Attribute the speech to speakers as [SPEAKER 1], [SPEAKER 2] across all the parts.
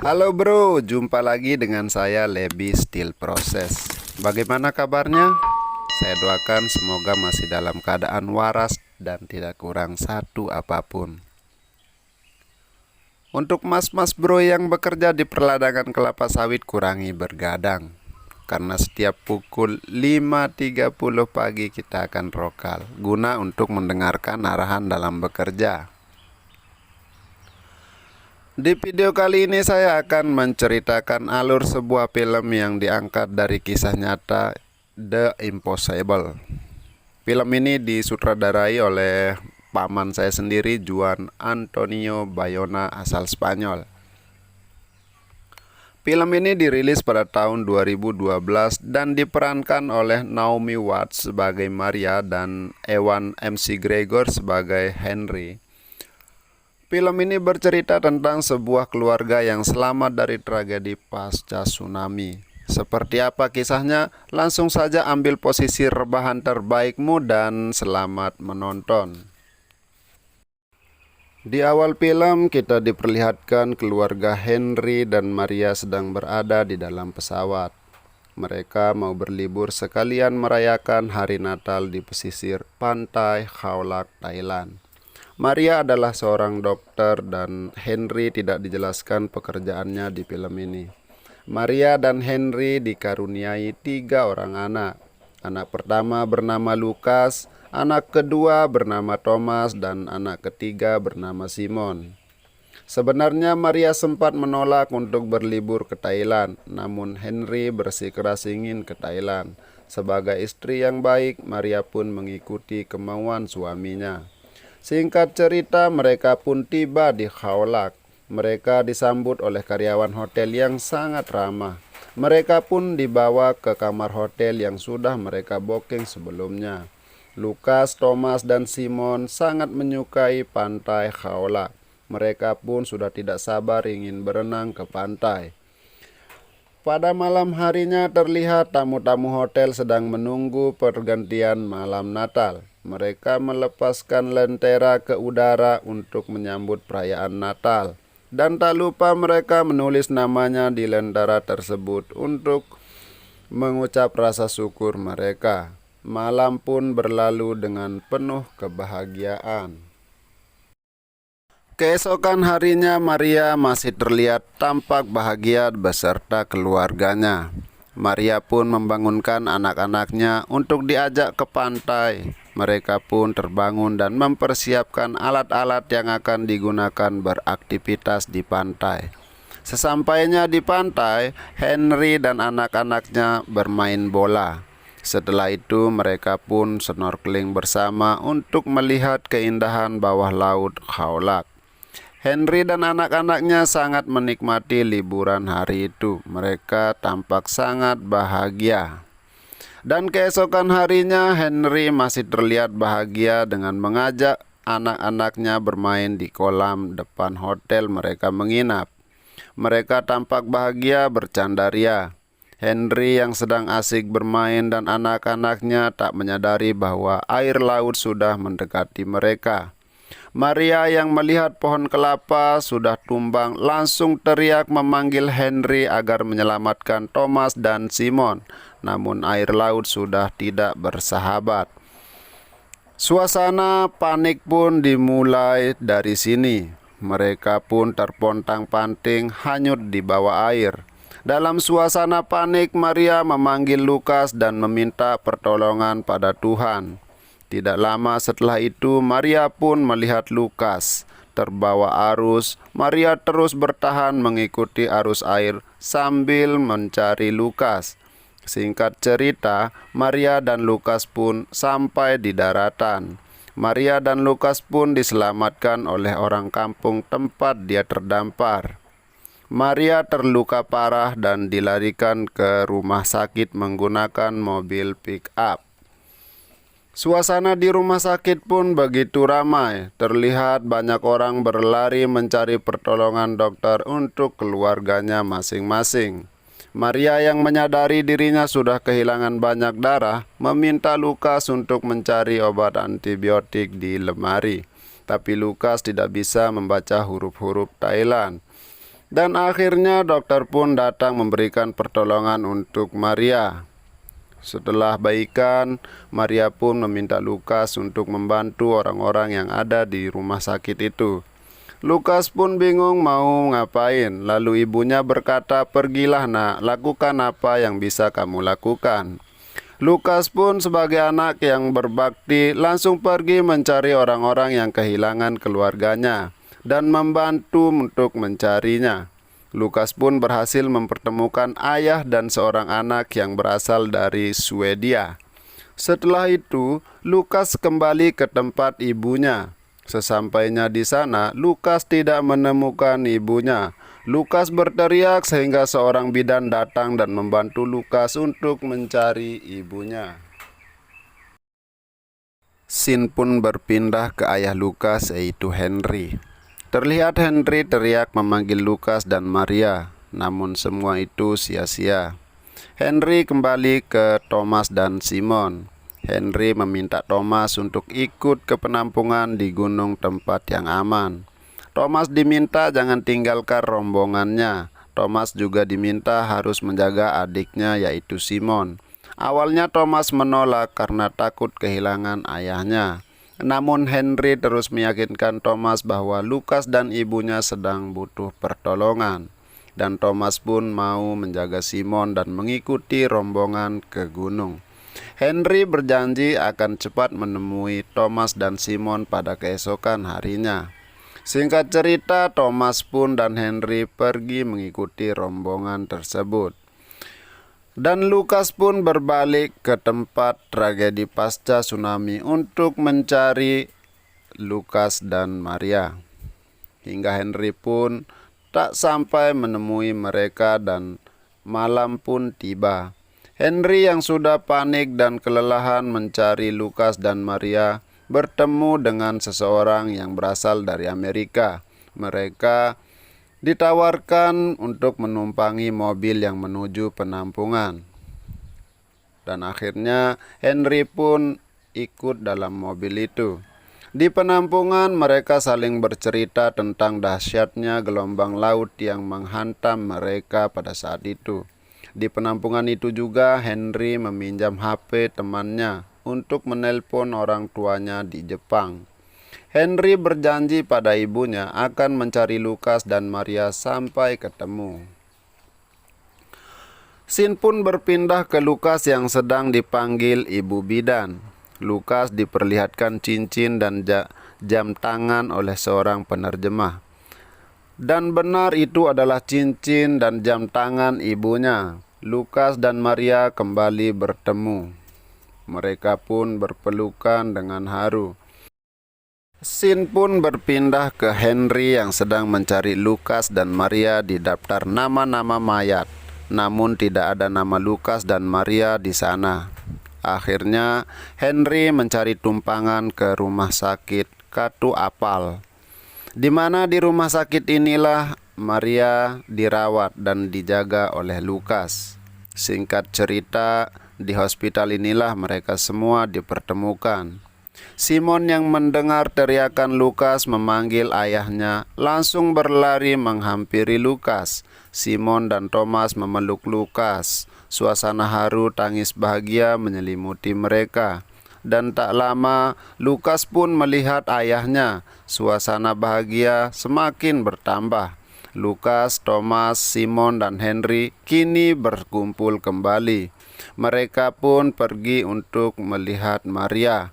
[SPEAKER 1] Halo bro, jumpa lagi dengan saya Lebi Steel Process. Bagaimana kabarnya? Saya doakan semoga masih dalam keadaan waras dan tidak kurang satu apapun. Untuk mas-mas bro yang bekerja di perladangan kelapa sawit, kurangi bergadang. Karena setiap pukul 5.30 pagi kita akan rokal, guna untuk mendengarkan arahan dalam bekerja. Di video kali ini saya akan menceritakan alur sebuah film yang diangkat dari kisah nyata The Impossible. Film ini disutradarai oleh paman saya sendiri, Juan Antonio Bayona, asal Spanyol. Film ini dirilis pada tahun 2012 dan diperankan oleh Naomi Watts sebagai Maria dan Ewan McGregor sebagai Henry. Film ini bercerita tentang sebuah keluarga yang selamat dari tragedi pasca tsunami. Seperti apa kisahnya? Langsung saja ambil posisi rebahan terbaikmu dan selamat menonton. Di awal film kita diperlihatkan keluarga Henry dan Maria sedang berada di dalam pesawat. Mereka mau berlibur sekalian merayakan hari Natal di pesisir pantai Khao Lak, Thailand. Maria adalah seorang dokter dan Henry tidak dijelaskan pekerjaannya di film ini. Maria dan Henry dikaruniai 3 orang anak. Anak pertama bernama Lukas, anak kedua bernama Thomas, dan anak ketiga bernama Simon. Sebenarnya Maria sempat menolak untuk berlibur ke Thailand, namun Henry bersikeras ingin ke Thailand. Sebagai istri yang baik, Maria pun mengikuti kemauan suaminya. Singkat cerita, mereka pun tiba di Khao Lak. Mereka disambut oleh karyawan hotel yang sangat ramah. Mereka pun dibawa ke kamar hotel yang sudah mereka booking sebelumnya. Lukas, Thomas, dan Simon sangat menyukai pantai Khao Lak. Mereka pun sudah tidak sabar ingin berenang ke pantai. Pada malam harinya terlihat tamu-tamu hotel sedang menunggu pergantian malam Natal. Mereka melepaskan lentera ke udara untuk menyambut perayaan Natal. Dan tak lupa mereka menulis namanya di lentera tersebut untuk mengucap rasa syukur mereka. Malam pun berlalu dengan penuh kebahagiaan. Keesokan harinya Maria masih terlihat tampak bahagia beserta keluarganya. Maria pun membangunkan anak-anaknya untuk diajak ke pantai. Mereka pun terbangun dan mempersiapkan alat-alat yang akan digunakan beraktivitas di pantai. Sesampainya di pantai, Henry dan anak-anaknya bermain bola. Setelah itu mereka pun snorkeling bersama untuk melihat keindahan bawah laut Khao Lak. Henry dan anak-anaknya sangat menikmati liburan hari itu. Mereka tampak sangat bahagia. Dan keesokan harinya Henry masih terlihat bahagia dengan mengajak anak-anaknya bermain di kolam depan hotel mereka menginap. Mereka tampak bahagia bercanda ria. Henry yang sedang asik bermain dan anak-anaknya tak menyadari bahwa air laut sudah mendekati mereka. Maria yang melihat pohon kelapa sudah tumbang langsung teriak memanggil Henry agar menyelamatkan Thomas dan Simon. Namun air laut sudah tidak bersahabat. Suasana panik pun dimulai dari sini. Mereka pun terpontang-panting hanyut di bawah air. Dalam suasana panik, Maria memanggil Lukas dan meminta pertolongan pada Tuhan. Tidak lama setelah itu, Maria pun melihat Lukas terbawa arus. Maria terus bertahan mengikuti arus air sambil mencari Lukas. Singkat cerita, Maria dan Lukas pun sampai di daratan. Maria dan Lukas pun diselamatkan oleh orang kampung tempat dia terdampar. Maria terluka parah dan dilarikan ke rumah sakit menggunakan mobil pick-up. Suasana di rumah sakit pun begitu ramai. Terlihat banyak orang berlari mencari pertolongan dokter untuk keluarganya masing-masing. Maria yang menyadari dirinya sudah kehilangan banyak darah, meminta Lukas untuk mencari obat antibiotik di lemari. Tapi Lukas tidak bisa membaca huruf-huruf Thailand. Dan akhirnya dokter pun datang memberikan pertolongan untuk Maria. Setelah baikan, Maria pun meminta Lukas untuk membantu orang-orang yang ada di rumah sakit itu. Lukas pun bingung mau ngapain, lalu ibunya berkata, "Pergilah nak, lakukan apa yang bisa kamu lakukan." Lukas pun sebagai anak yang berbakti langsung pergi mencari orang-orang yang kehilangan keluarganya dan membantu untuk mencarinya. Lukas pun berhasil mempertemukan ayah dan seorang anak yang berasal dari Swedia. Setelah itu, Lukas kembali ke tempat ibunya. Sesampainya di sana, Lukas tidak menemukan ibunya. Lukas berteriak sehingga seorang bidan datang dan membantu Lukas untuk mencari ibunya. Scene pun berpindah ke ayah Lukas, yaitu Henry. Terlihat Henry teriak memanggil Lukas dan Maria, namun semua itu sia-sia. Henry kembali ke Thomas dan Simon. Henry meminta Thomas untuk ikut ke penampungan di gunung tempat yang aman. Thomas diminta jangan tinggalkan rombongannya. Thomas juga diminta harus menjaga adiknya, yaitu Simon. Awalnya Thomas menolak karena takut kehilangan ayahnya. Namun Henry terus meyakinkan Thomas bahwa Lukas dan ibunya sedang butuh pertolongan. Dan Thomas pun mau menjaga Simon dan mengikuti rombongan ke gunung. Henry berjanji akan cepat menemui Thomas dan Simon pada keesokan harinya. Singkat cerita, Thomas pun dan Henry pergi mengikuti rombongan tersebut. Dan Lukas pun berbalik ke tempat tragedi pasca tsunami untuk mencari Lukas dan Maria. Hingga Henry pun tak sampai menemui mereka dan malam pun tiba. Henry yang sudah panik dan kelelahan mencari Lukas dan Maria bertemu dengan seseorang yang berasal dari Amerika. Mereka ditawarkan untuk menumpangi mobil yang menuju penampungan. Dan akhirnya Henry pun ikut dalam mobil itu. Di penampungan mereka saling bercerita tentang dahsyatnya gelombang laut yang menghantam mereka pada saat itu. Di penampungan itu juga Henry meminjam HP temannya untuk menelpon orang tuanya di Jepang. Henry berjanji pada ibunya akan mencari Lukas dan Maria sampai ketemu. Scene pun berpindah ke Lukas yang sedang dipanggil ibu bidan. Lukas diperlihatkan cincin dan jam tangan oleh seorang penerjemah. Dan benar itu adalah cincin dan jam tangan ibunya. Lukas dan Maria kembali bertemu. Mereka pun berpelukan dengan haru. Scene pun berpindah ke Henry yang sedang mencari Lukas dan Maria di daftar nama-nama mayat. Namun tidak ada nama Lukas dan Maria di sana. Akhirnya Henry mencari tumpangan ke rumah sakit Katu Apal, di mana di rumah sakit inilah Maria dirawat dan dijaga oleh Lukas. Singkat cerita, di hospital inilah mereka semua dipertemukan. Simon yang mendengar teriakan Lukas memanggil ayahnya, langsung berlari menghampiri Lukas. Simon dan Thomas memeluk Lukas. Suasana haru tangis bahagia menyelimuti mereka. Dan tak lama, Lukas pun melihat ayahnya. Suasana bahagia semakin bertambah. Lukas, Thomas, Simon, dan Henry kini berkumpul kembali. Mereka pun pergi untuk melihat Maria.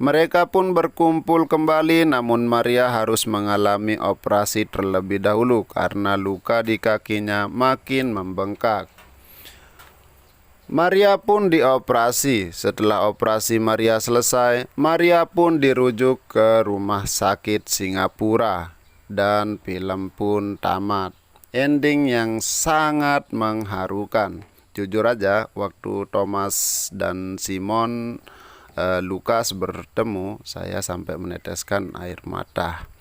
[SPEAKER 1] Mereka pun berkumpul kembali, namun Maria harus mengalami operasi terlebih dahulu karena luka di kakinya makin membengkak. Maria pun dioperasi. Setelah operasi Maria selesai, Maria pun dirujuk ke rumah sakit Singapura. Dan film pun tamat. Ending yang sangat mengharukan. Jujur aja, waktu Thomas dan Simon Lukas bertemu, saya sampai meneteskan air mata.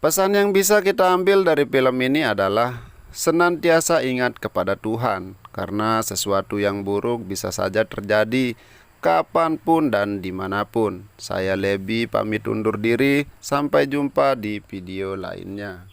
[SPEAKER 1] Pesan yang bisa kita ambil dari film ini adalah senantiasa ingat kepada Tuhan, karena sesuatu yang buruk bisa saja terjadi kapanpun dan dimanapun. Saya Lebi pamit undur diri, sampai jumpa di video lainnya.